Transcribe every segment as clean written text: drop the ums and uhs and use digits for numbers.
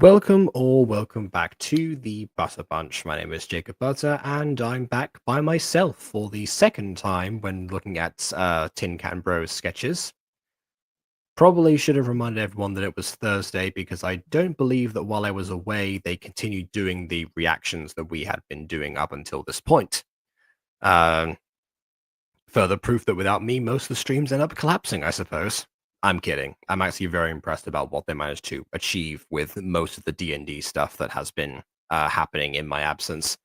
Welcome or welcome back to the Butter Bunch. My name is Jacob Butter, and I'm back by myself for the second time when looking at Tin Can Bros sketches. Probably should have reminded everyone that it was Thursday because I don't believe that while I was away, they continued doing the reactions that we had been doing up until this point. Further proof that without me, most of the streams end up collapsing, I suppose. I'm kidding. I'm actually very impressed about what they managed to achieve with most of the D&D stuff that has been happening in my absence.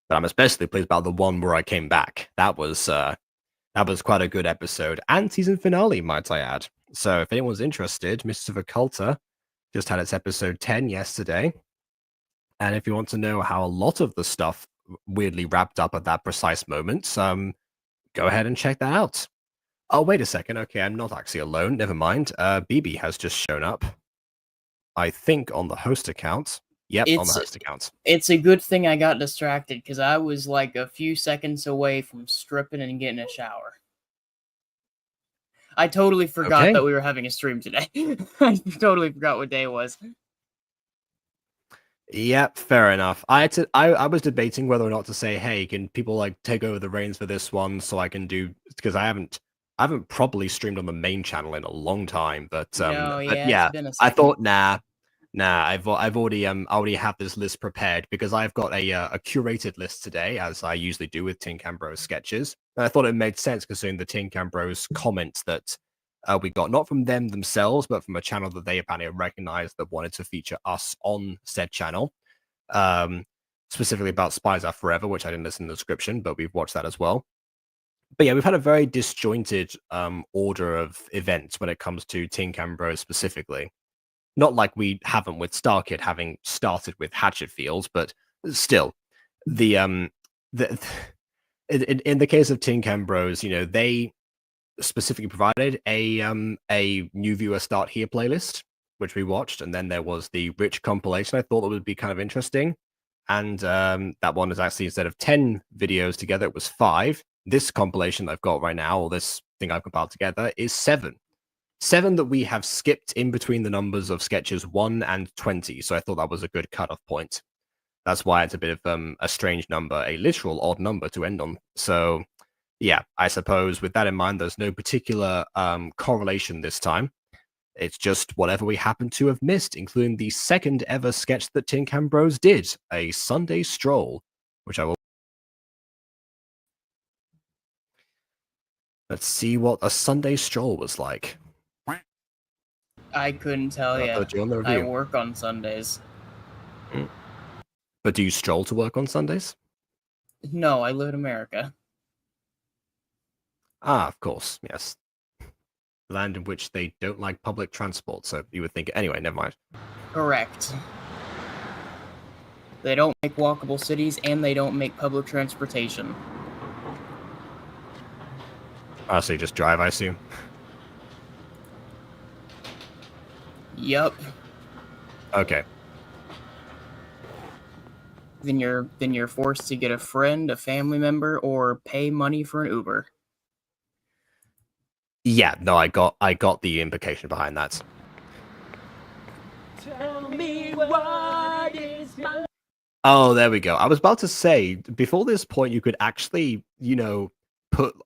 But I'm especially pleased about the one where I came back. That was quite a good episode and season finale, might I add. So if anyone's interested, Mists of Occulta, just had its episode 10 yesterday. And if you want to know how a lot of the stuff weirdly wrapped up at that precise moment, go ahead and check that out. Oh, wait a second. Okay, I'm not actually alone. Never mind. BB has just shown up. I think on the host account. Yep, on the host account. It's a good thing I got distracted because I was like a few seconds away from stripping and getting a shower. I totally forgot that we were having a stream today. I totally forgot what day it was. Yep, fair enough. I was debating whether or not to say, hey, can people like take over the reins for this one so I can do, because I haven't properly streamed on the main channel in a long time, but yeah, I thought nah, I've already have this list prepared because I've got a curated list today, as I usually do with Tin Can Bros sketches. And I thought it made sense considering the Tin Can Bros comments that we got, not from them themselves, but from a channel that they apparently recognized that wanted to feature us on said channel. Specifically about Spies Are Forever, which I didn't listen in the description, but we've watched that as well. But yeah, we've had a very disjointed order of events when it comes to Tin Can Bros specifically. Not like we haven't with StarKid having started with Hatchetfield, but still, in the case of Tin Can Bros, they specifically provided a new viewer start here playlist, which we watched, and then there was the Rich compilation. I thought that would be kind of interesting, and that one is actually, instead of 10 videos together, it was 5. This compilation I've got right now, or this thing I've compiled together, is 7 that we have skipped in between the numbers of sketches 1 and 20. So I thought that was a good cutoff point. That's why it's a bit of a strange number, a literal odd number to end on. So yeah, I suppose with that in mind, there's no particular correlation this time. It's just whatever we happen to have missed, including the second ever sketch that Tin Can Bros did, a Sunday Stroll, which I will. Let's see what a Sunday Stroll was like. I couldn't tell you. I work on Sundays. But do you stroll to work on Sundays? No, I live in America. Ah, of course, yes. Land in which they don't like public transport, so you would think. Anyway, never mind. Correct. They don't make walkable cities, and they don't make public transportation. Oh, so you just drive, I assume? Yup. Okay. Then you're forced to get a friend, a family member, or pay money for an Uber. Yeah, no, I got the implication behind that. Tell me what is my... Oh, there we go. I was about to say, before this point, you could actually,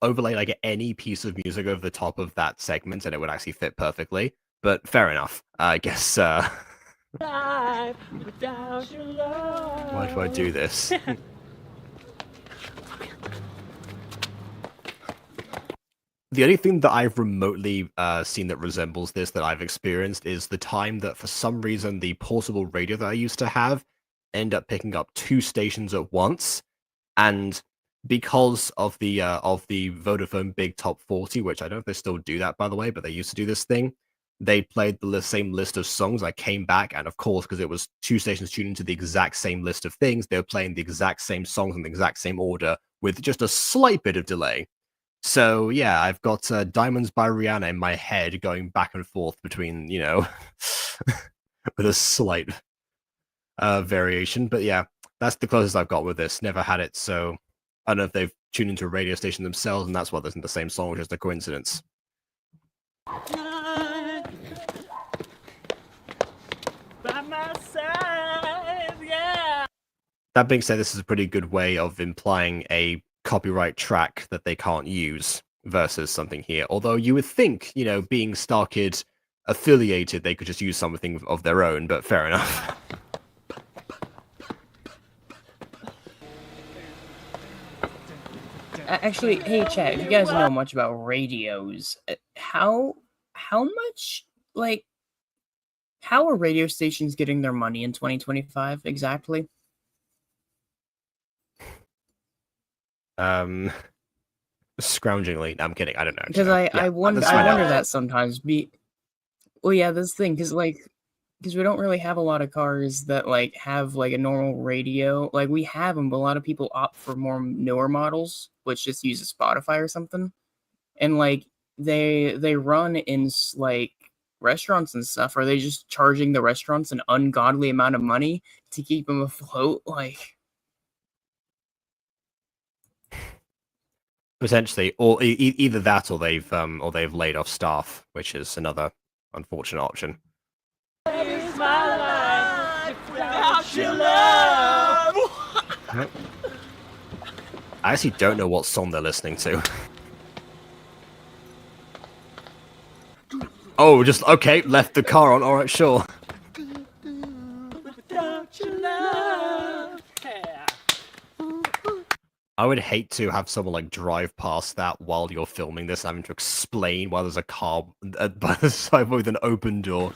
overlay like any piece of music over the top of that segment, and it would actually fit perfectly. But fair enough. I guess. Why do I do this? The only thing that I've remotely seen that resembles this that I've experienced is the time that for some reason the portable radio that I used to have ended up picking up 2 stations at once, and because of the Vodafone Big Top 40, which I don't know if they still do that, by the way, but they used to do this thing. They played the same list of songs. I came back, and of course, because it was 2 stations tuned into the exact same list of things, they were playing the exact same songs in the exact same order with just a slight bit of delay. So yeah, I've got Diamonds by Rihanna in my head going back and forth between, with a slight variation. But yeah, that's the closest I've got with this. Never had it, so I don't know if they've tuned into a radio station themselves and that's why there's the same song, which is a coincidence. By my side, yeah. That being said, this is a pretty good way of implying a copyright track that they can't use versus something here. Although you would think, being StarKid affiliated, they could just use something of their own, but fair enough. Actually, hey chat, if you guys know much about radios, how much, how are radio stations getting their money in 2025 exactly? Scroungingly. No, I'm kidding. I don't know. Because I wonder that sometimes. Well, yeah, this thing, because because we don't really have a lot of cars that like have like a normal radio. Like we have them, but a lot of people opt for more newer models, which just uses Spotify or something. And like they run in like restaurants and stuff. Are they just charging the restaurants an ungodly amount of money to keep them afloat? Like, Potentially, or either that, or they've laid off staff, which is another unfortunate option. It's my life without your love. I actually don't know what song they're listening to. Oh, just okay. Left the car on. All right, sure. Without your love. Yeah. I would hate to have someone like drive past that while you're filming this, having to explain why there's a car by the side with an open door.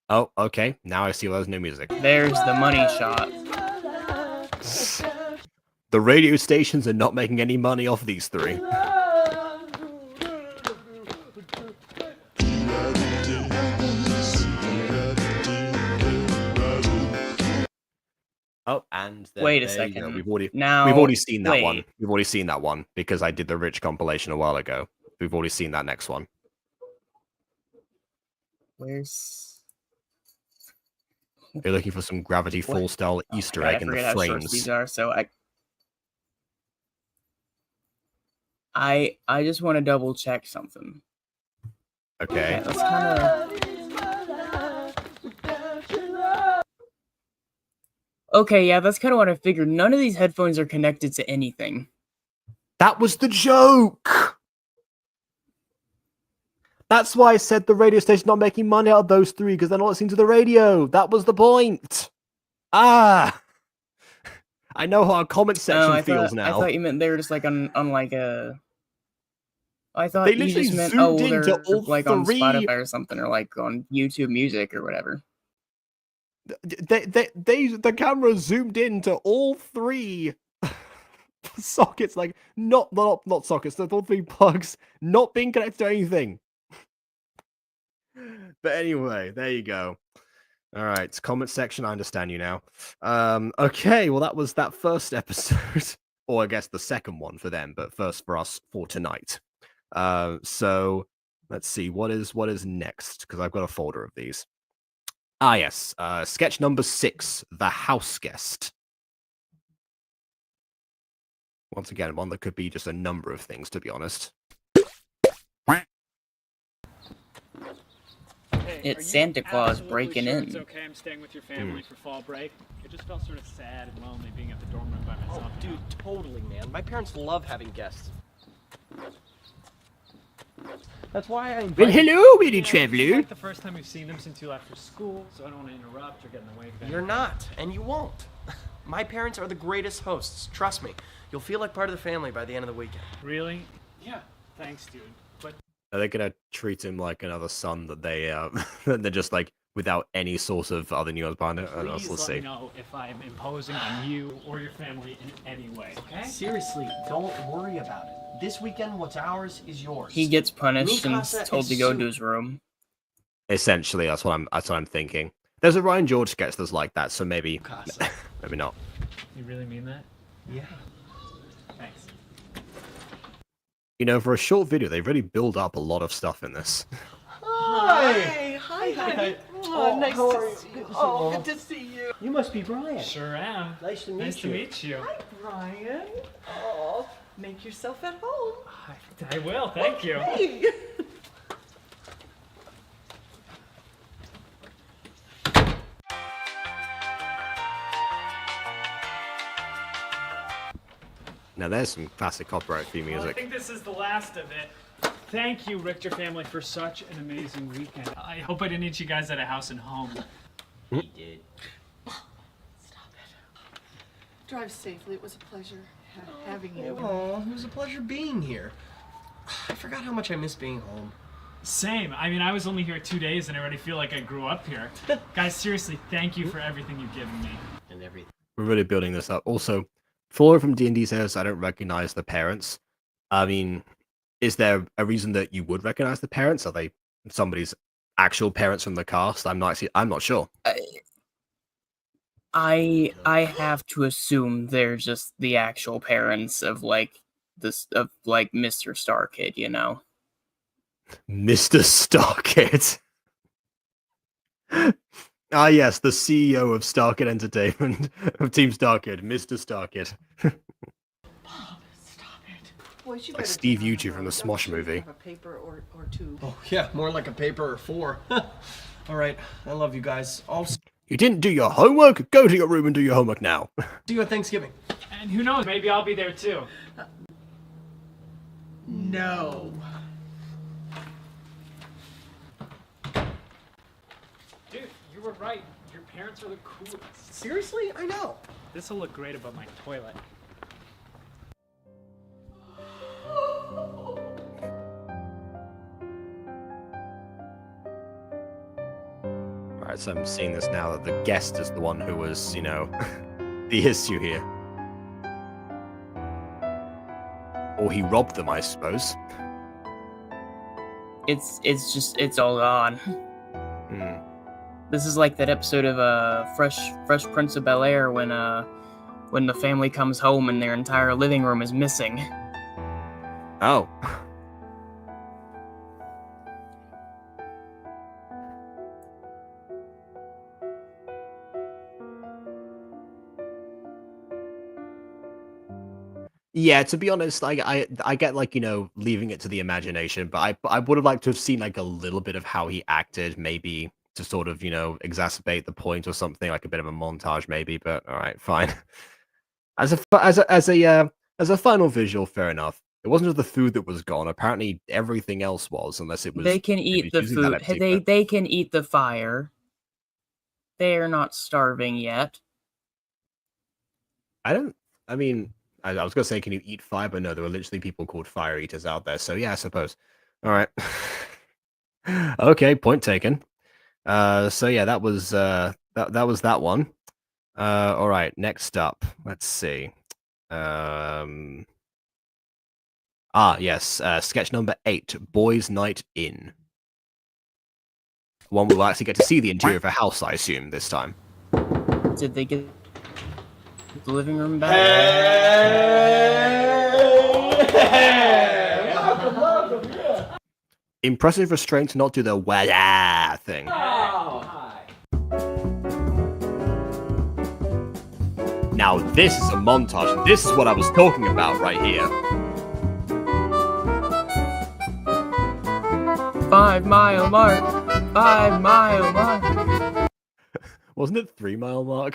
Oh, okay. Now I see why there's no music. there's the money shot. The radio stations are not making any money off these three. Oh, and Wait a there you go. second. We've already Now, seen that one. wait. We've already seen that one because I did the Rich compilation a while ago. We've already seen that next one. Where's You're looking for some Gravity Falls style Easter God, I egg in the forget how short frames. these are, so I just want to double check something. Okay. That's kind of okay. Yeah, that's kind of what I figured. None of these headphones are connected to anything. That was the joke! That's why I said the radio station's not making money out of those three, because they're not listening to the radio. That was the point. Ah! I know how our comment section Oh, feels I now. thought you meant they were just like on like a. I thought They you literally just meant zoomed they're into all like on three. Spotify or something, or like on YouTube Music or whatever. The camera zoomed into all three sockets, like not sockets, all three plugs not being connected to anything. But anyway, there you go. All right, comment section. I understand you now. Okay, well that was that first episode, or I guess the second one for them, but first for us for tonight. So let's see what is next, because I've got a folder of these. Ah, yes. Sketch number 6, The House Guest. Once again, one that could be just a number of things, to be honest. Hey, It's are you Santa Claus absolutely breaking sure in. It's okay, I'm staying with your family for fall break. It just felt sort of sad and lonely being at the dorm room by myself. Oh, dude, totally, man. My parents love having guests. That's why I Well, invite hello, Willy It's Traveler. like the first time we've seen them since you left for school, so I don't want to interrupt or get in the way of You're not, and you won't. My parents are the greatest hosts. Trust me. You'll feel like part of the family by the end of the weekend. Really? Yeah. Thanks, dude. But Are they gonna treat him like another son that they they're just like without any sort of other nuance behind it? I don't know, please let's let me see. know if I'm imposing on you or your family in any way, okay? Seriously, don't worry about it. This weekend, what's ours is yours. He gets punished and Mikasa told is to go su- to his room. Essentially, that's what I'm thinking. There's a Ryan George sketch that's like that, so maybe Mikasa. maybe not. You really mean that? Yeah. Thanks. You know, for a short video, they really build up a lot of stuff in this. Hi, honey. Oh, nice to see you. Oh, good to see you. You must be Brian. Sure am. Nice to meet Nice you. to meet you. Hi, Brian. Oh, make yourself at home. I will, thank you. Hey. Now, there's some classic copyright-free Well, I music. think this is the last of it. Thank you, Richter family, for such an amazing weekend. I hope I didn't eat you guys at a house and home. He did. Stop it. Drive safely. It was a pleasure having you. Oh, it was a pleasure being here. I forgot how much I miss being home. Same. I mean, I was only here 2 days and I already feel like I grew up here. Guys, seriously, thank you for everything you've given me. And everything. We're really building this up. Also, Flora from D&D says, I don't recognize the parents. I mean, is there a reason that you would recognize the parents? Are they somebody's actual parents from the cast? I'm not sure. I have to assume they're just the actual parents of like Mr. Star Kid, you know. Mr. Starkid. Ah, yes, the CEO of Starkid Entertainment, of Team Starkid, Mr. Starkid. Bob, stop it. Boys, you Like better Steve get on Yuchi the from the road. Smosh Don't you movie. have a paper or two? Oh, yeah, more like a paper or 4. All right, I love you guys. I'll see You didn't do your homework? Go to your room and do your homework now. you at Thanksgiving. And who knows, maybe I'll be there too. No. Dude, you were right. Your parents are the coolest. Seriously? I know. This will look great above my toilet. Alright, so I'm seeing this now that the guest is the one who was, the issue here. Or he robbed them, I suppose. It's all gone. Hmm. This is like that episode of Fresh Prince of Bel-Air when the family comes home and their entire living room is missing. Oh. Yeah, to be honest, like I get like, leaving it to the imagination, but I would have liked to have seen like a little bit of how he acted, maybe to sort of, exacerbate the point or something, like a bit of a montage maybe, but all right, fine. As a final visual, fair enough. It wasn't just the food that was gone. Apparently everything else was, unless it was They can maybe eat the using food. telepathy, They but- they can eat the fire. They are not starving yet. I was gonna say, can you eat fire? But no, there were literally people called fire eaters out there. So yeah, I suppose. All right. Okay, point taken. So yeah, that was that was that one. All right, next up, let's see. Yes, sketch number 8, Boys' Night In. One we'll actually get to see the interior of a house, I assume, this time. Did they get the living room back? Impressive restraint to not do the wah thing. Now this is a montage. This is what I was talking about right here. 5 mile mark. 5 mile mark. Wasn't it 3 mile mark?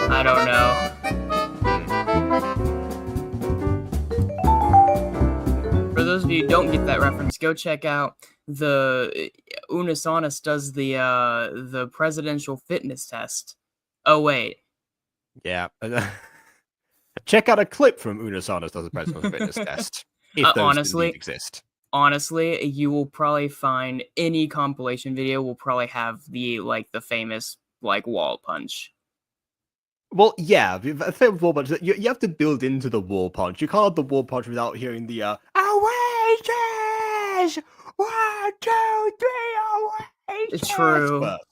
I don't know. For those of you who don't get that reference, go check out the Unisonus does the presidential fitness test. Oh wait, Yeah. Check out a clip from Unisonus does a personal fitness test. If those honestly- indeed exist. honestly, you will probably find any compilation video will probably have the famous wall punch. Well, yeah, a famous wall punch. You have to build into the wall punch. You can't have the wall punch without hearing the Oasis! 1, 2, 3, Oasis! True. First.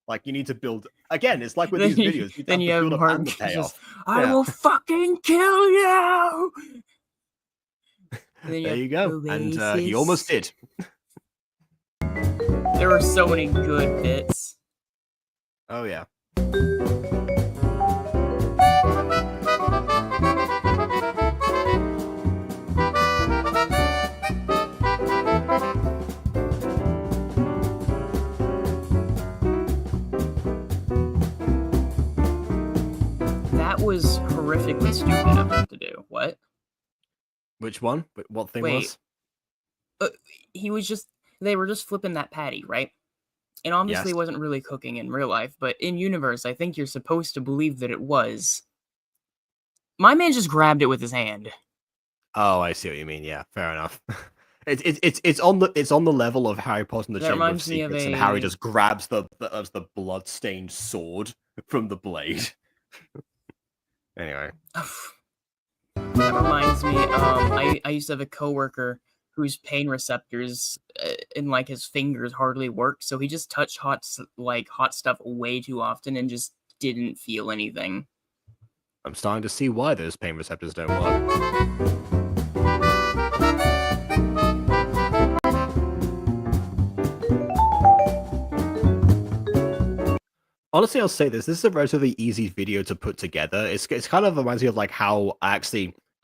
Like, you need to build again. It's like with Then these you- videos. You then you have have to build Mark up and the just, payoff. I Yeah. will fucking kill you. And then There have you go. And he almost Oasis. did. There were so many good bits. Oh yeah. That was horrifically stupid of him to do. What? Which one? What thing Wait. was? They were just flipping that patty, right? And obviously Yes. it wasn't really cooking in real life, but in universe, I think you're supposed to believe that it was. My man just grabbed it with his hand. Oh, I see what you mean. Yeah, fair enough. It's on the level of Harry Potter and the That Chamber of reminds me of Secrets, and Harry a- just grabs the blood-stained sword from the blade. Anyway. That reminds me, I used to have a coworker whose pain receptors in like his fingers hardly worked, so he just touched hot stuff way too often and just didn't feel anything. I'm starting to see why those pain receptors don't work. Honestly, I'll say this. This is a relatively easy video to put together. It's kind of reminds me of like how I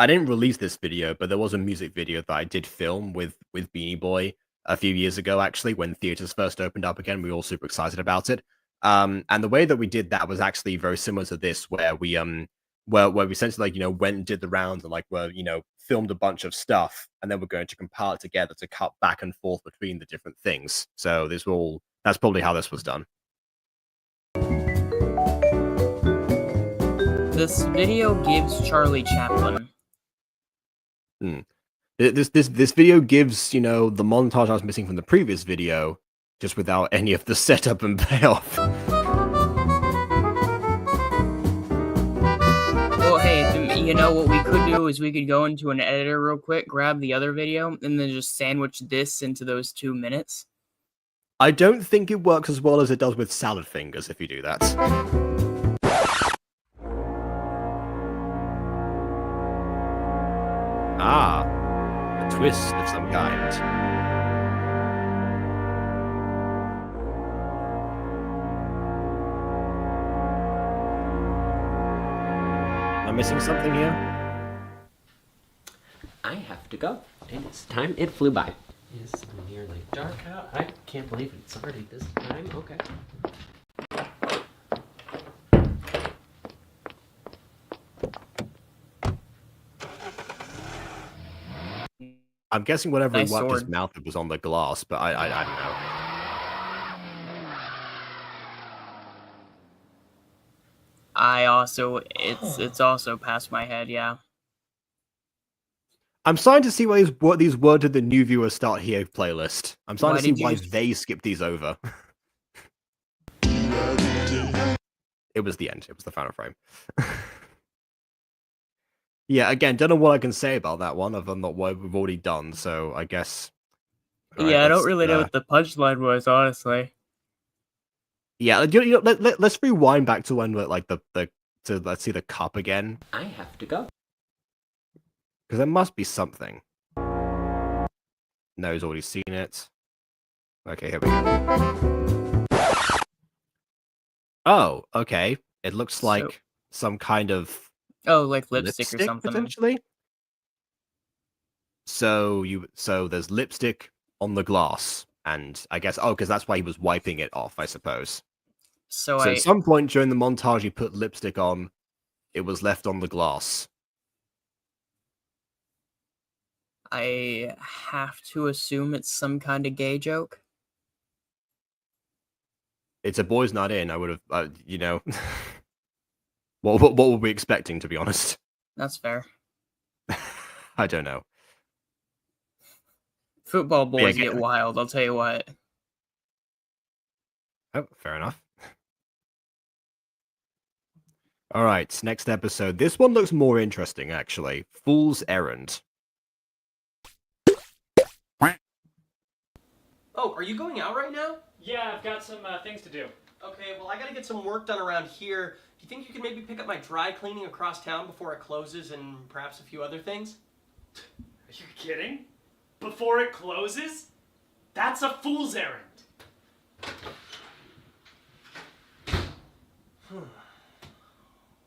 didn't release this video, but there was a music video that I did film with Beanie Boy a few years ago, actually, when theaters first opened up again. We were all super excited about it. And the way that we did that was actually very similar to this, where we essentially like, went and did the rounds and like filmed a bunch of stuff, and then we're going to compile it together to cut back and forth between the different things. So that's probably how this was done. This video gives Charlie Chaplin. This video gives, the montage I was missing from the previous video, just without any of the setup and payoff. Well, hey, you know what we could do is we could go into an editor real quick, grab the other video, and then just sandwich this into those 2 minutes. I don't think it works as well as it does with Salad Fingers if you do that. Ah, a twist of some kind. Am I missing something here? I have to go. And it's time. It flew by. It's nearly dark out. I can't believe it's already this time. Okay. I'm guessing whenever Nice he wiped his sword. mouth, it was on the glass, but I don't know. It's also past my head, yeah. I'm starting to see why these Word to the New Viewer Start Here playlist. I'm starting Why to see did you why just- they skipped these over. It was the end. It was the final frame. Yeah, again, don't know what I can say about that one other than what we've already done, so I guess... Alright, Yeah, I don't let's, really know what the punchline was, honestly. Yeah, let's rewind back to when, like, let's see the cup again, I have to go. because there must be something. No, he's already seen it. Okay, here we go. Oh, okay. It looks like some kind of Oh, like lipstick or something. potentially. So there's lipstick on the glass, and I guess because that's why he was wiping it off, I suppose. So So at some point during the montage, he put lipstick on. It was left on the glass. I have to assume it's some kind of gay joke. It's a boys' night in. I would have, what were we expecting? To be honest, That's fair. I don't know. Football boys yeah, get wild, I'll tell you what. Oh, fair enough. All right, next episode. This one looks more interesting, actually. Fool's Errand. Oh, are you going out right now? Yeah, I've got some things to do. Okay, well, I gotta get some work done around here. Do you think you could maybe pick up my dry cleaning across town before it closes and perhaps a few other things? Are you kidding? Before it closes? That's a fool's errand.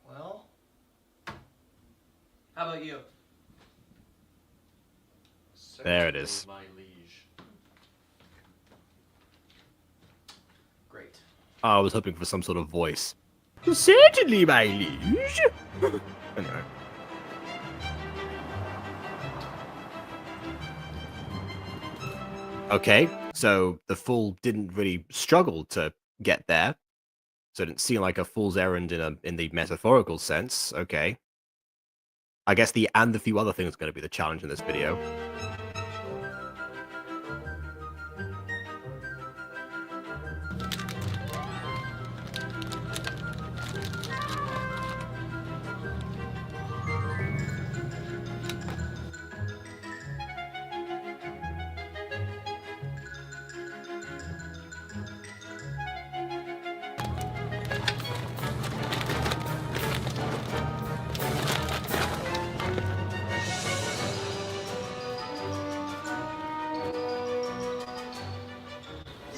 Well, how about you? There it is. My liege. Great. Oh, I was hoping for some sort of voice. Certainly, my liege. Anyway. Okay, so the fool didn't really struggle to get there. So it didn't seem like a fool's errand in the metaphorical sense. Okay. I guess the few other things are going to be the challenge in this video.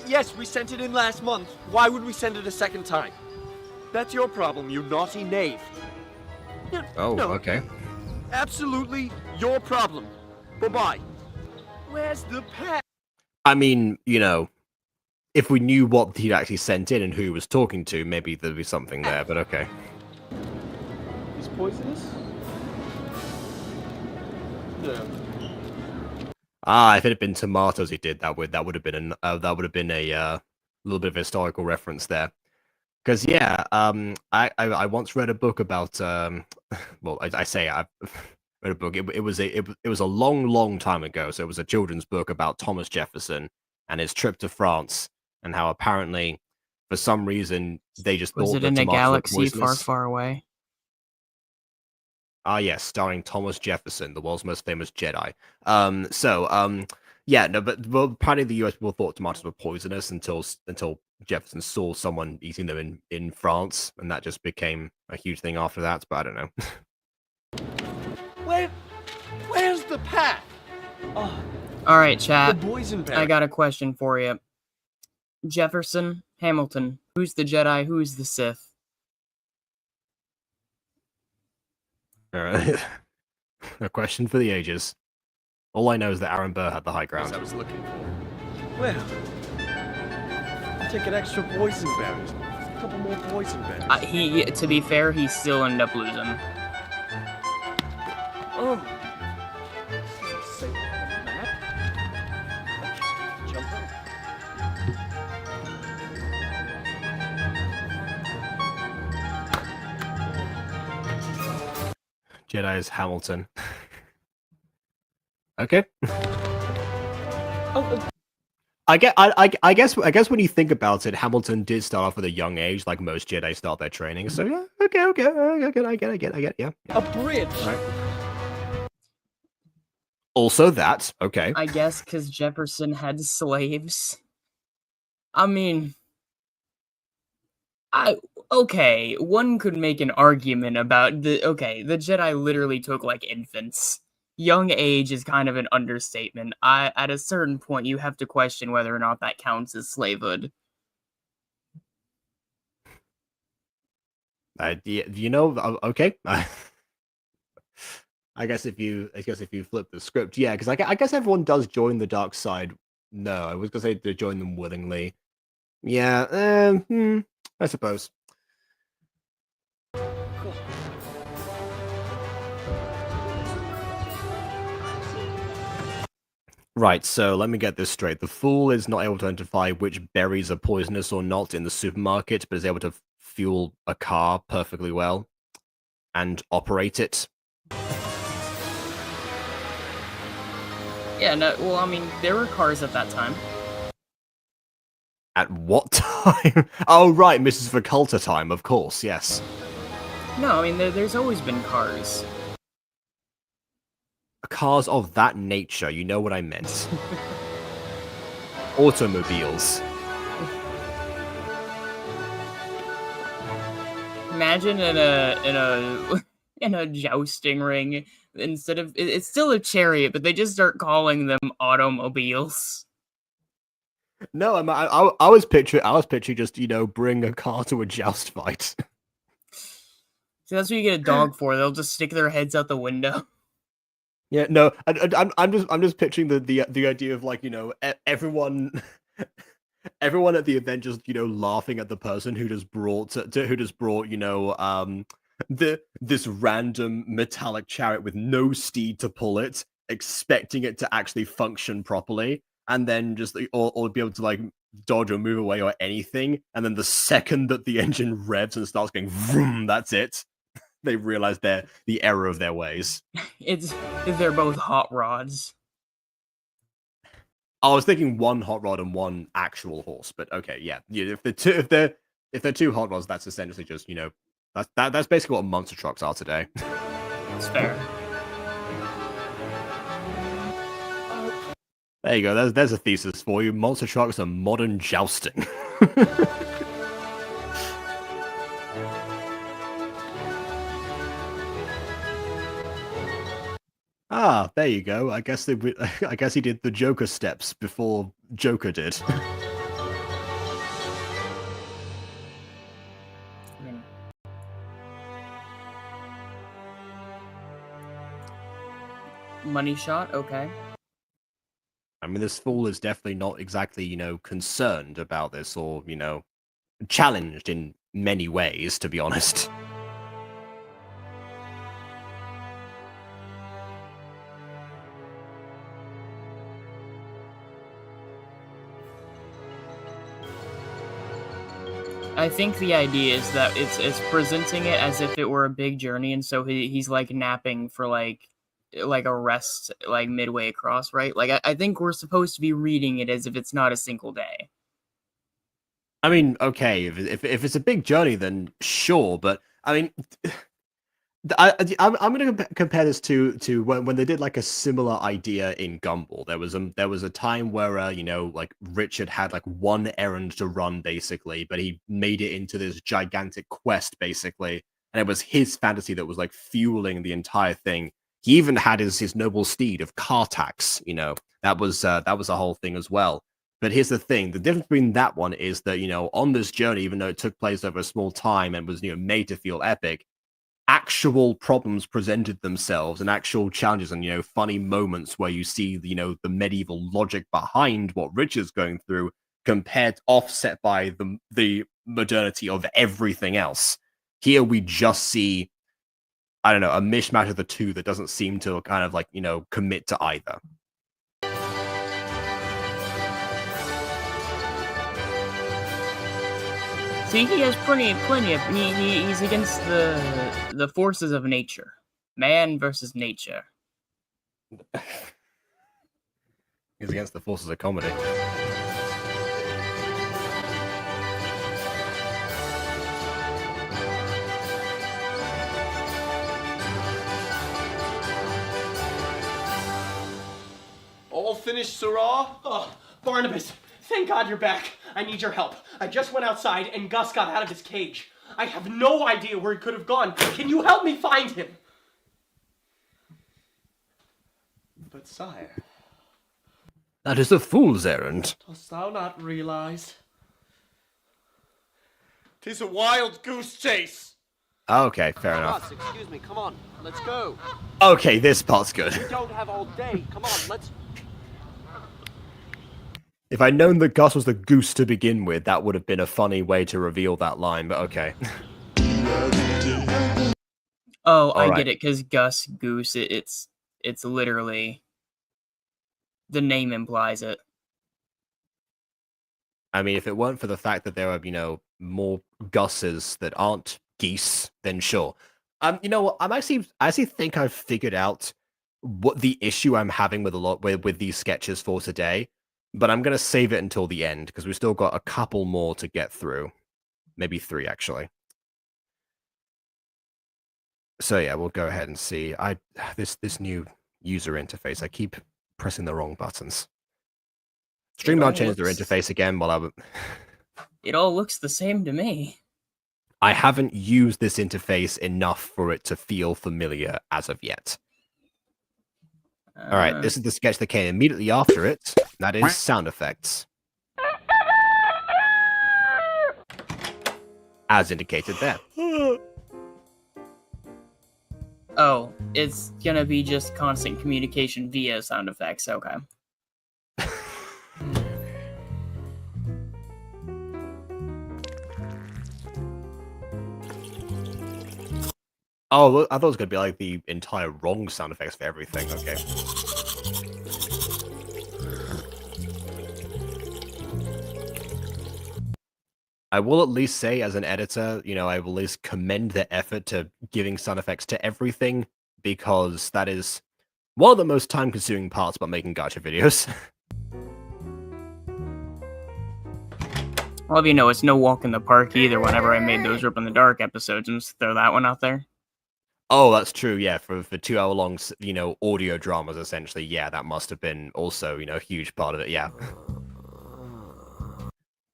Yes, we sent it in last month. Why would we send it a second time? That's your problem, you naughty knave. Oh, No. okay. Absolutely your problem. Bye-bye. Where's the pet? I mean, you know, if we knew what he'd actually sent in and who he was talking to, maybe there'd be something there, but okay. He's poisonous? No. Ah, if it had been tomatoes he did, that would have been a little bit of historical reference there. Because yeah, I once read a book about well, I say I read a book. It was a long time ago. So it was a children's book about Thomas Jefferson and his trip to France and how apparently for some reason they just Was thought it that in a tomatoes were galaxy far, poisonous. far away? Ah, yes, starring Thomas Jefferson, the world's most famous Jedi. Yeah, no, but well, apparently the U.S. people thought tomatoes were poisonous until Jefferson saw someone eating them in France, and that just became a huge thing after that. But I don't know. Where's the path? Oh, All right, the chat. boysenberry. I got a question for you. Jefferson, Hamilton, who's the Jedi, who's the Sith? All right, a question for the ages. All I know is that Aaron Burr had the high As ground. I was looking for. Well, I'll take an extra boysenberry. A couple more boysenberries. To be fair, he still ended up losing. Oh. Does it say that on the map? I'll just jump in. Jedi is Hamilton. Okay. Oh, I guess when you think about it, Hamilton did start off at a young age, like most Jedi start their training. So yeah, okay, I get, yeah. a bridge. Right. Also that, okay. I guess because Jefferson had slaves. I mean, okay, one could make an argument about the Jedi literally took like infants. Young age is kind of an understatement. At a certain point, you have to question whether or not that counts as slavehood. You know, okay. I guess if you flip the script, yeah, because I guess everyone does join the dark side. No, I was gonna say they join them willingly. Yeah, I suppose. Right, so let me get this straight. The fool is not able to identify which berries are poisonous or not in the supermarket, but is able to fuel a car perfectly well and operate it. Yeah, no, well, I mean, there were cars at that time. At what time? Oh, right, Mrs. Viculta time, of course, yes. No, I mean, there's always been cars. Cars of that nature, you know what I meant. Automobiles. Imagine in a jousting ring, instead of it's still a chariot, but they just start calling them automobiles. No, I was picturing just, you know, bring a car to a joust fight. So that's what you get a dog for. They'll just stick their heads out the window. Yeah, no, I'm just picturing the idea of, like, you know, everyone at the event just, you know, laughing at the person who just brought you know, this random metallic chariot with no steed to pull it, expecting it to actually function properly, and then just or be able to, like, dodge or move away or anything, and then the second that the engine revs and starts going vroom, that's it. They realize the error of their ways. They're both hot rods. I was thinking one hot rod and one actual horse, but okay, yeah. If they're two hot rods, that's essentially just, you know, that's basically what monster trucks are today. It's fair. There you go. There's a thesis for you. Monster trucks are modern jousting. Ah, there you go. I guess he did the Joker steps before Joker did. Money shot, okay. I mean, this fool is definitely not exactly, concerned about this or, challenged in many ways, to be honest. I think the idea is that it's presenting it as if it were a big journey, and so he's like napping for like a rest like midway across, right? Like I think we're supposed to be reading it as if it's not a single day. I mean, okay, if it's a big journey, then sure, but I mean, I'm going to compare this to when they did like a similar idea in Gumball. There was a time where like Richard had like one errand to run basically, but he made it into this gigantic quest basically, and it was his fantasy that was like fueling the entire thing. He even had his noble steed of Cartax. That was a whole thing as well. But here's the thing: the difference between that one is that on this journey, even though it took place over a small time and was made to feel epic, actual problems presented themselves and actual challenges and funny moments where you see the medieval logic behind what Richard's going through compared offset by the modernity of everything else. Here we just see, I don't know, a mishmash of the two that doesn't seem to kind of like commit to either. See, he has plenty of he's against the forces of nature. Man versus nature. He's against the forces of comedy. All finished, Sirrah? Oh, Barnabas, thank God you're back. I need your help. I just went outside and Gus got out of his cage. I have no idea where he could have gone. Can you help me find him? But sire, That is a fool's errand. dost thou not realize? 'Tis a wild goose chase. Okay, fair enough. Excuse me, come on, let's go. Okay, this part's good. We don't have all day. Come on, let's... If I'd known that Gus was the goose to begin with, that would have been a funny way to reveal that line, but okay. Oh, I Alright. get it, because Gus Goose, it's literally the name implies it. I mean, if it weren't for the fact that there are, more Gusses that aren't geese, then sure. You know what? I actually think I've figured out what the issue I'm having with these sketches for today, but I'm gonna save it until the end because we've still got a couple more to get through, maybe 3 actually. So yeah, we'll go ahead and see. This new user interface. I keep pressing the wrong buttons. Streamyard changed their interface again while It all looks the same to me. I haven't used this interface enough for it to feel familiar as of yet. All right, this is the sketch that came immediately after it. That is sound effects. As indicated there. Oh, it's gonna be just constant communication via sound effects. Okay. Oh, I thought it was going to be like the entire wrong sound effects for everything. Okay. I will at least say, as an editor, I will at least commend their effort to giving sound effects to everything, because that is one of the most time-consuming parts about making gacha videos. Well, it's no walk in the park either whenever I made those Rip in the Dark episodes, and just throw that one out there. Oh, that's true. Yeah, for 2-hour-long, audio dramas, essentially. Yeah, that must have been also, a huge part of it. Yeah.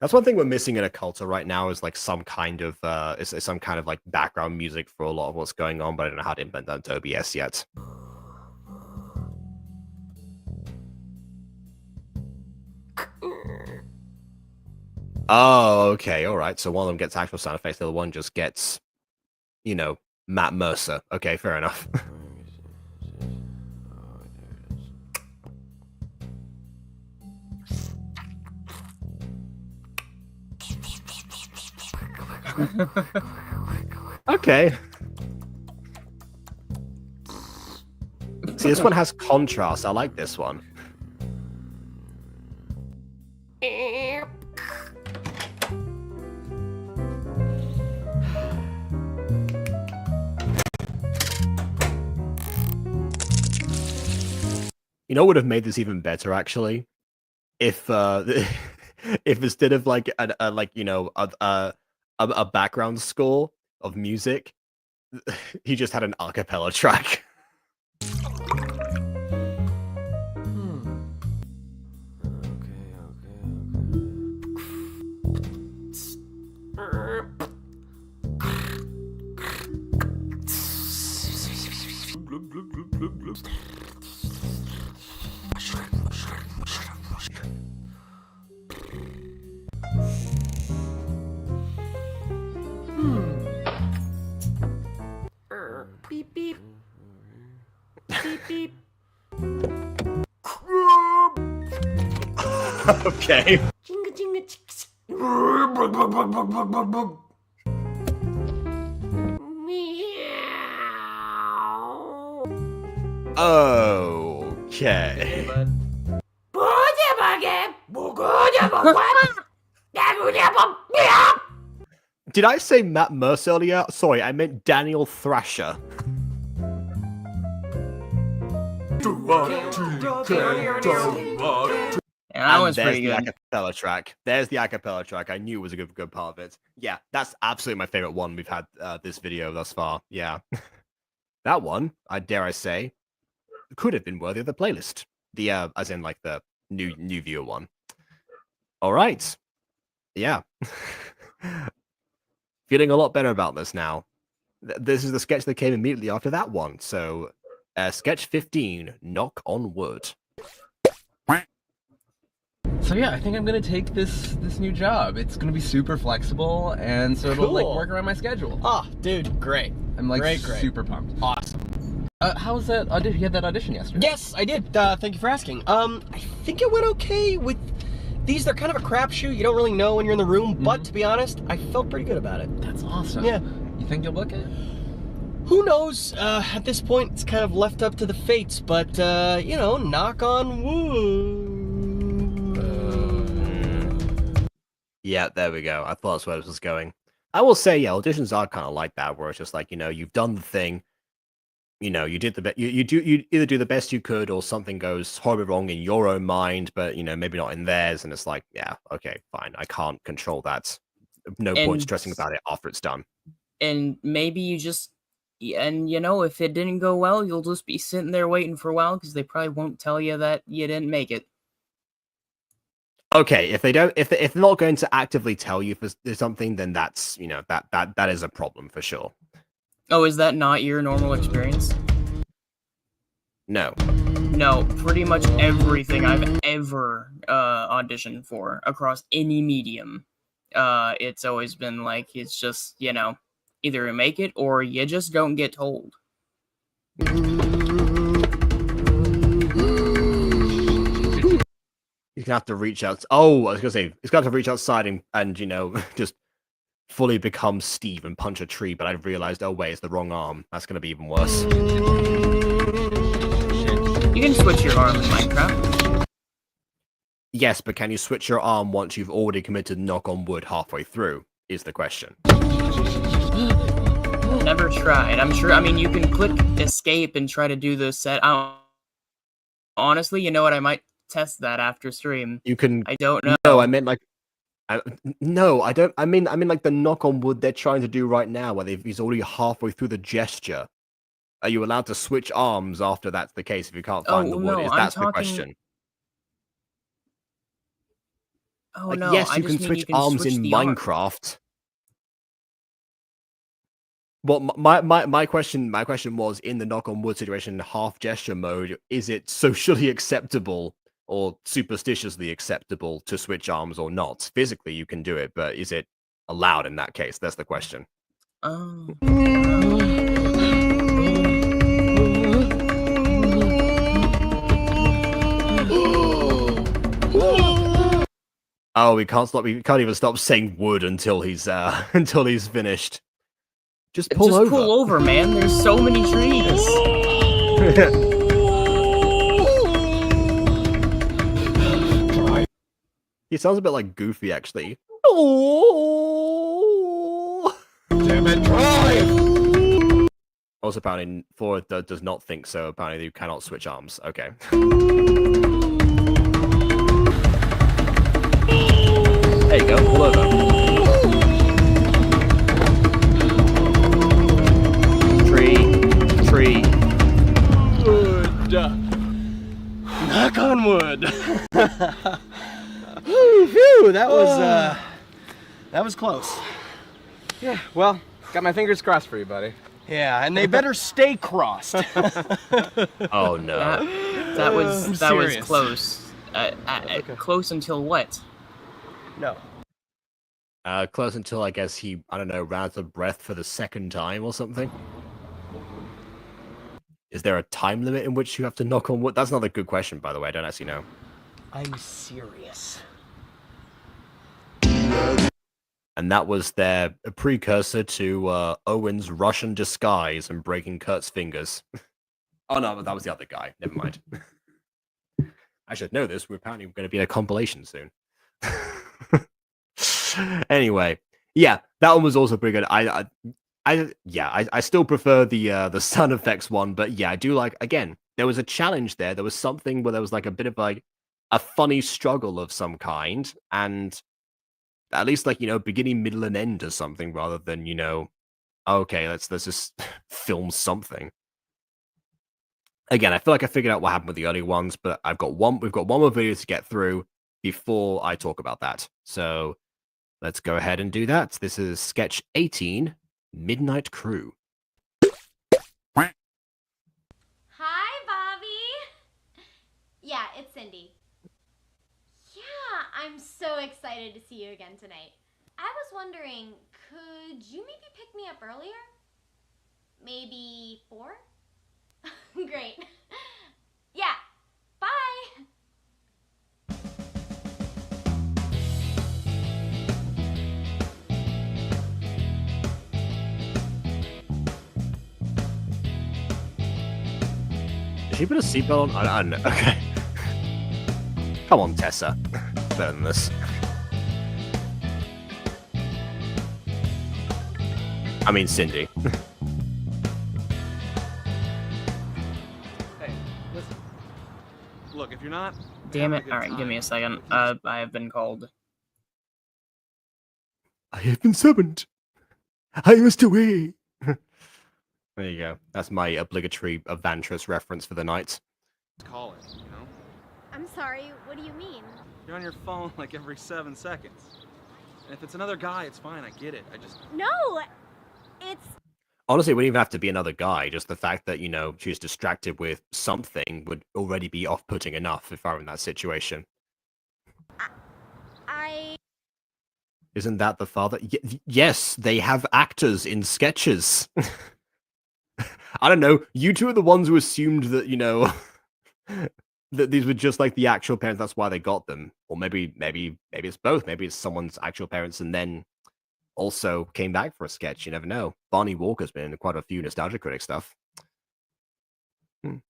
That's one thing we're missing in Occulta right now is like some kind of like background music for a lot of what's going on, but I don't know how to implement that into OBS yet. Oh, okay, all right. So one of them gets actual sound effects, the other one just gets, Matt Mercer. Okay, fair enough. Okay. See, this one has contrast. I like this one. You know what would have made this even better, actually? If if instead of like a background score of music, he just had an a cappella track. Beep beep. Beep beep. Okay. Jinga jinga chicks. Okay. Did I say Matt Mercer earlier? Sorry, I meant Daniel Thrasher. Yeah, that And was there's pretty the good. acapella track. There's the acapella track. I knew it was a good part of it. Yeah, that's absolutely my favorite one we've had this video thus far. Yeah. That one, I dare I say, could have been worthy of the playlist. The as in like the new viewer one. All right. Yeah. Feeling a lot better about this now. This is the sketch that came immediately after that one. So, sketch 15, Knock on Wood. So yeah, I think I'm gonna take this new job. It's gonna be super flexible, and so it'll like Cool. work around my schedule. Ah, dude, great. I'm like great. super pumped. Awesome. How was that audition? You had that audition yesterday. Yes, I did. Thank you for asking. I think it went okay with these. They're kind of a crapshoot. You don't really know when you're in the room, but to be honest, I felt pretty good about it. That's awesome. Yeah. You think you'll book it? Who knows? At this point, it's kind of left up to the fates, but, you know, knock on wood. Yeah, there we go. I thought that's where this was going. I will say, yeah, auditions are kind of like that, where it's just like, you know, you've done the thing. You know, you did the best. You either do the best you could, or something goes horribly wrong in your own mind, but you know, maybe not in theirs. And it's like, yeah, okay, fine. I can't control that. No point And- stressing about it after it's done. And maybe you just, and you know, if it didn't go well, you'll just be sitting there waiting for a while because they probably won't tell you that you didn't make it. Okay, if they don't, if they're not going to actively tell you if there's something, then that's, you know, that is a problem for sure. Oh, is that not your normal experience? No. No, pretty much everything I've ever auditioned for across any medium, it's always been like, it's just, you know, either you make it or you just don't get told. He's gonna have to reach out. Oh, I was gonna say he's gonna have to reach outside and you know just fully become Steve and punch a tree. But I realized, oh wait, it's the wrong arm. That's gonna be even worse. You can switch your arm in Minecraft. Yes, but can you switch your arm once you've already committed knock on wood halfway through? Is the question. Never tried. I'm sure. I mean, you can click escape and try to do the set. Honestly, you know what? I might test that after stream. You can. I don't know. No, I meant like. No, I don't. I mean like the knock on wood they're trying to do right now, where he's already halfway through the gesture. Are you allowed to switch arms after that's the case if you can't find the wood? No, Is I'm that the talking- question? Oh Like, no! yes, I you just can mean switch you can arms switch in the arm. Minecraft. Well, my question was in the knock on wood situation, half gesture mode. Is it socially acceptable or superstitiously acceptable to switch arms or not? Physically, you can do it, but is it allowed in that case? That's the question. Oh. Oh, we can't stop. We can't even stop saying wood until he's until he's finished. Just pull Just over. pull over, man. There's so many trees. He sounds a bit like Goofy, actually. Oh! Damn it, drive! Also, apparently, Ford does not think so. Apparently, you cannot switch arms. Okay. There you go. Pull over. Tree. Wood. Knock on wood. Whew, that was close. Yeah, well, got my fingers crossed for you, buddy. Yeah, and they better stay crossed. Oh no. That was serious. close. Close until what? No. Close until I guess he, I don't know, ran out of breath for the second time or something. Is there a time limit in which you have to knock on wood? That's not a good question, by the way. I don't actually know. I'm serious. And that was their precursor to Owen's Russian disguise and breaking Kurt's fingers. Oh no, that was the other guy. Never mind. I should know this. We're apparently going to be in a compilation soon. Anyway, yeah, that one was also pretty good. I still prefer the sound effects one, but yeah, I do like. Again, there was a challenge there. There was something where there was like a bit of like a funny struggle of some kind, and at least like, you know, beginning, middle, and end or something, rather than, you know, okay, let's just film something. Again, I feel like I figured out what happened with the early ones, but we've got one more video to get through before I talk about that. So let's go ahead and do that. This is sketch 18, Midnight Crew. Hi, Bobby. Yeah, it's Cindy. Yeah, I'm so excited to see you again tonight. I was wondering, could you maybe pick me up earlier? Maybe 4? Great. Yeah, bye. Did she put a seatbelt on? I don't know. Okay. Come on, Tessa. Better than this. I mean, Cindy. Hey, listen. Look, if you're not... Damn it. Alright, give me a second. I have been called. I have been summoned. I must away. There you go. That's my obligatory Avantris reference for the night. Call it, you know? I'm sorry, what do you mean? You're on your phone like every 7 seconds. And if it's another guy, it's fine, I get it. No, it's... Honestly, it wouldn't even have to be another guy. Just the fact that, you know, she's distracted with something would already be off-putting enough if I were in that situation. I... Isn't that the father? Yes, they have actors in sketches. I don't know. You two are the ones who assumed that, you know, that these were just like the actual parents. That's why they got them. Or maybe it's both. Maybe it's someone's actual parents and then also came back for a sketch. You never know. Barney Walker's been in quite a few Nostalgia Critic stuff. We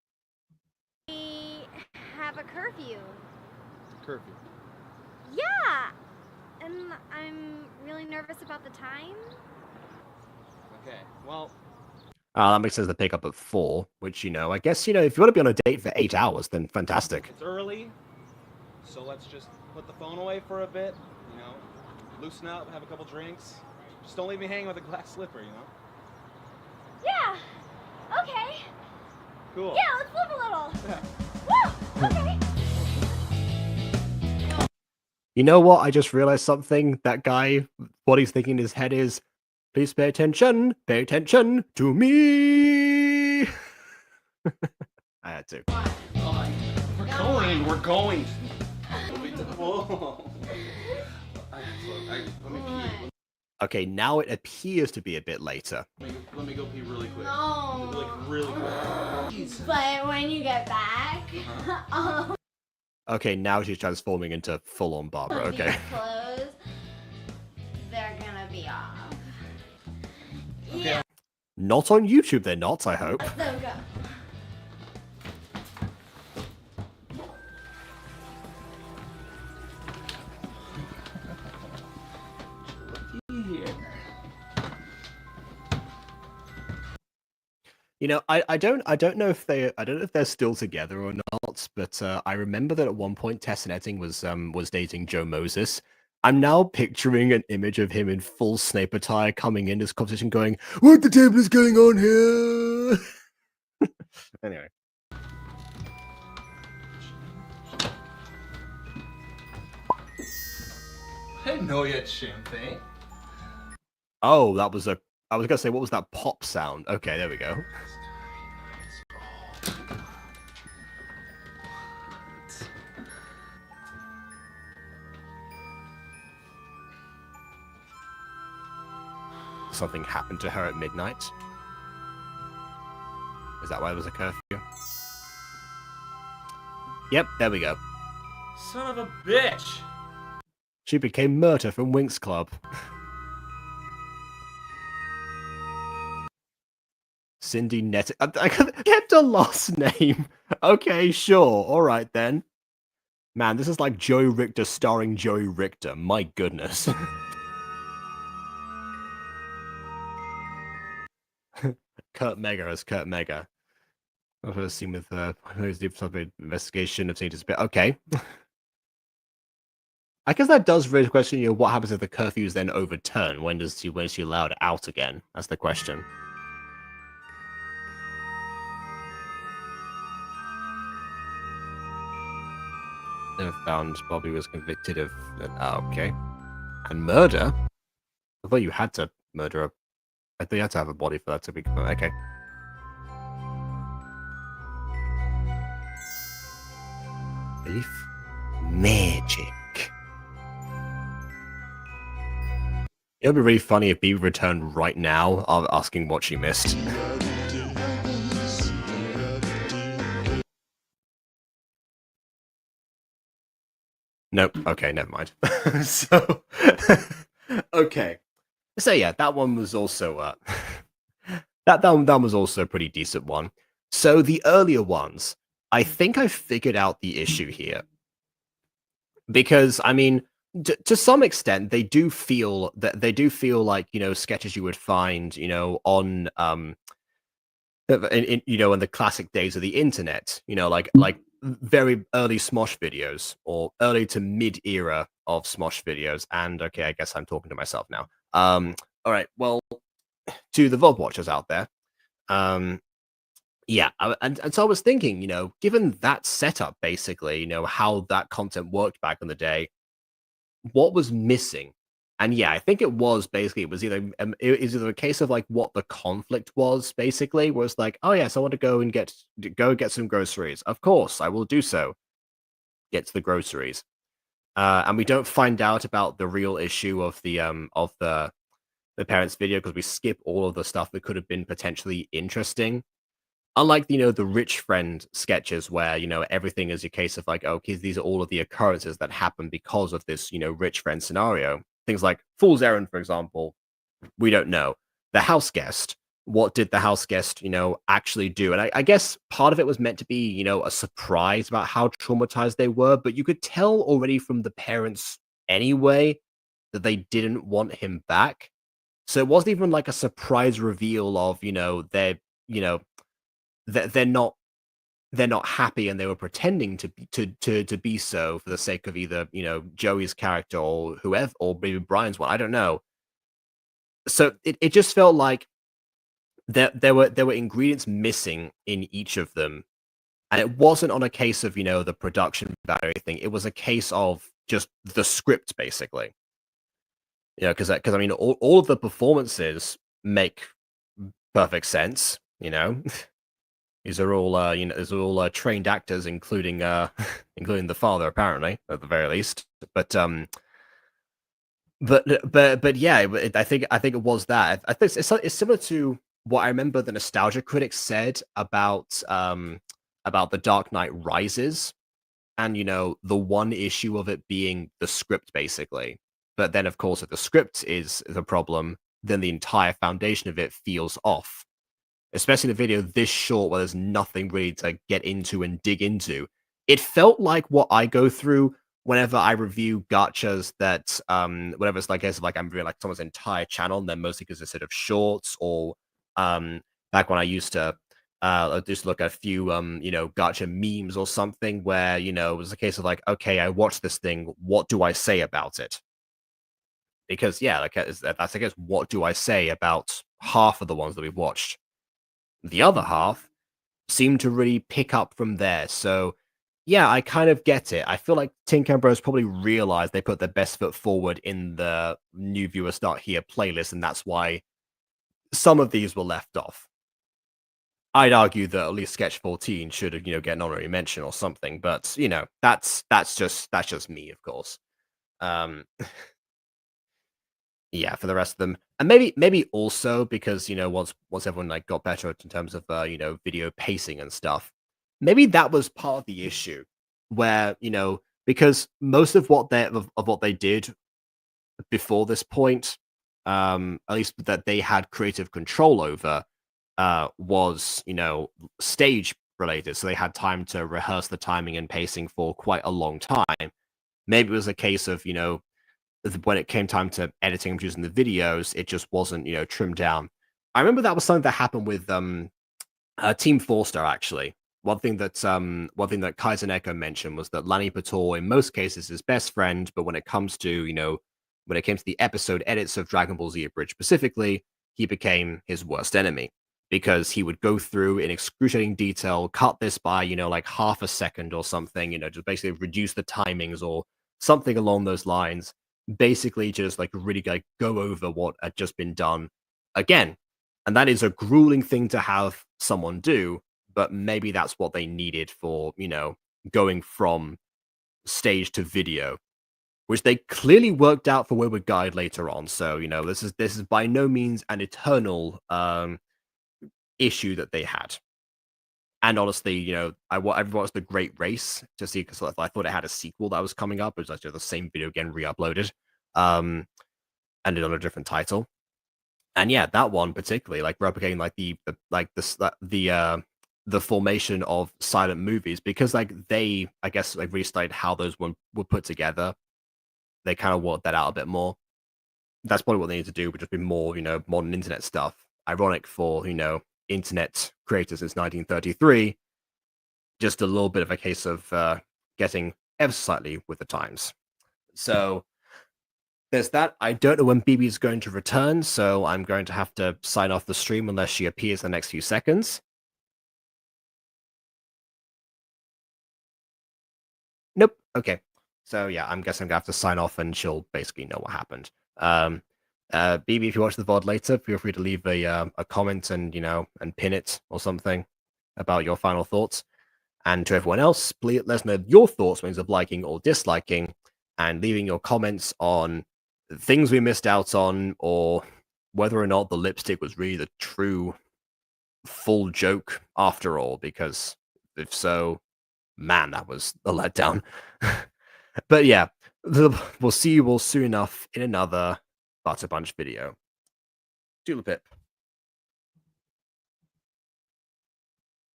have a curfew. Curfew. Yeah, and I'm really nervous about the time. Okay, well... That makes sense to pick up at 4, which, you know, I guess, you know, if you want to be on a date for 8 hours, then fantastic. It's early, so let's just put the phone away for a bit, you know, loosen up, have a couple drinks. Just don't leave me hanging with a glass slipper, you know? Yeah, okay. Cool. Yeah, let's live a little. Woo, okay. You know what? I just realized something. That guy, what he's thinking in his head is, please pay attention to me. I had to. We're going. Whoa. Let me pee. Okay, now it appears to be a bit later. Let me go pee really quick. No. Like, really quick. But when you get back, Okay, now she's transforming into full-on Barbara. Okay. These clothes, they're gonna be off. Yeah, Not on YouTube, they're not, I hope. so go. You know, I don't know if they're still together or not, but I remember that at one point Tess and Etting was dating Joe Moses. I'm now picturing an image of him in full Snape attire coming in this conversation going, "What the table is going on here?" Anyway. I didn't know you had champagne. Oh, that was I was gonna say, what was that pop sound? Okay, there we go. Something happened to her at midnight. Is that why there was a curfew? Yep, there we go. Son of a bitch! She became Murta from Winx Club. Cindy Net. I kept a last name. Okay, sure. All right then. Man, this is like Joey Richter starring Joey Richter. My goodness. Kurt Mega as Kurt Mega. I've heard a scene with investigation of Saint bit. Okay. I guess that does raise the question, you know, what happens if the curfew is then overturned? When is she allowed out again? That's the question. Never found Bobby was convicted of okay. And murder? I thought you had to murder a I thought you had to have a body for that to be okay. Belief? Magic. It would be really funny if Bea returned right now asking what she missed. Nope. Okay, never mind. So, okay. So yeah, that one was also that one was also a pretty decent one. So the earlier ones, I think I figured out the issue here. Because I mean, to some extent, they do feel like, you know, sketches you would find, you know, on in you know, in the classic days of the internet, you know, like very early Smosh videos or early to mid era of Smosh videos. And okay, I guess I'm talking to myself now. All right, well, to the VOD watchers out there, yeah, and so I was thinking, you know, given that setup, basically, you know, how that content worked back in the day, what was missing? And yeah, I think it was either a case of like what the conflict was, basically, was like, oh yes, I want to go get some groceries. Of course, I will do so. Get to the groceries. And we don't find out about the real issue of the parents' video because we skip all of the stuff that could have been potentially interesting. Unlike, you know, the rich friend sketches where, you know, everything is a case of like, okay, these are all of the occurrences that happen because of this, you know, rich friend scenario. Things like Fool's Errand, for example, we don't know. The house guest, what did the house guest, you know, actually do? And I guess part of it was meant to be, you know, a surprise about how traumatized they were, but you could tell already from the parents anyway that they didn't want him back. So it wasn't even like a surprise reveal of, you know, they're not happy and they were pretending to be so for the sake of either, you know, Joey's character or whoever, or maybe Brian's one. I don't know. So it just felt like there were ingredients missing in each of them, and it wasn't on a case of, you know, the production value or anything. It was a case of just the script, basically. You know, because I mean, all of the performances make perfect sense. You know. These are all, you know, these are all trained actors, including including the father, apparently, at the very least. But yeah, I think it was that. I think it's similar to what I remember the Nostalgia Critic said about The Dark Knight Rises, and the one issue of it being the script, basically. But then, of course, if the script is the problem, then the entire foundation of it feels off. Especially the video this short, where there's nothing really to get into and dig into. It felt like what I go through whenever I review gachas that, whenever it's like, I'm reviewing like someone's entire channel, and then mostly consisted of shorts, or back when I used to just look at a few, gacha memes or something, where, it was a case of like, okay, I watched this thing, what do I say about it? Because, yeah, like, that's, I guess, what do I say about half of the ones that we've watched? The other half seem to really pick up from there. So, yeah, I kind of get it. I feel like Tin Can Bros probably realized they put their best foot forward in the New Viewers Start Here playlist, and that's why some of these were left off. I'd argue that at least Sketch 14 should have, get an honorary mention or something, but that's just me, of course. Yeah, for the rest of them, and maybe also because once everyone like got better in terms of video pacing and stuff, maybe that was part of the issue, where because most of what they did before this point, at least that they had creative control over, was stage related, so they had time to rehearse the timing and pacing for quite a long time. Maybe it was a case of when it came time to editing and producing the videos, it just wasn't, trimmed down. I remember that was something that happened with Team 4-Star, actually. One thing that Kaizen Echo mentioned was that Lani Pator, in most cases, is his best friend, but when it comes to, when it came to the episode edits of Dragon Ball Z Abridged specifically, he became his worst enemy. Because he would go through in excruciating detail, cut this by, like half a second or something, just basically reduce the timings or something along those lines. Basically just like really like go over what had just been done again. And that is a grueling thing to have someone do, but maybe that's what they needed for, going from stage to video, which they clearly worked out for Wayward Guide later on. So, this is by no means an eternal issue that they had. And honestly, I watched The Great Race to see, because I thought it had a sequel that was coming up. It was actually the same video again, re-uploaded, and it on a different title. And yeah, that one particularly, like replicating like the formation of silent movies, because like they, I guess, like really studied how those were put together. They kind of worked that out a bit more. That's probably what they need to do, but just be more, modern internet stuff. Ironic for, internet creators since 1933, just a little bit of a case of getting ever slightly with the times. So there's that. I don't know when BB is going to return, so I'm going to have to sign off the stream unless she appears in the next few seconds. Nope. Okay. So yeah, I'm guessing I'm gonna have to sign off, and she'll basically know what happened. BB, if you watch the VOD later, feel free to leave a comment and and pin it or something about your final thoughts. And to everyone else, please let us know your thoughts, means of liking or disliking, and leaving your comments on things we missed out on, or whether or not the lipstick was really the true full joke after all, because if so, man, that was a letdown. But yeah, we'll see you all soon enough in another Butter Punch video. Doodle pip.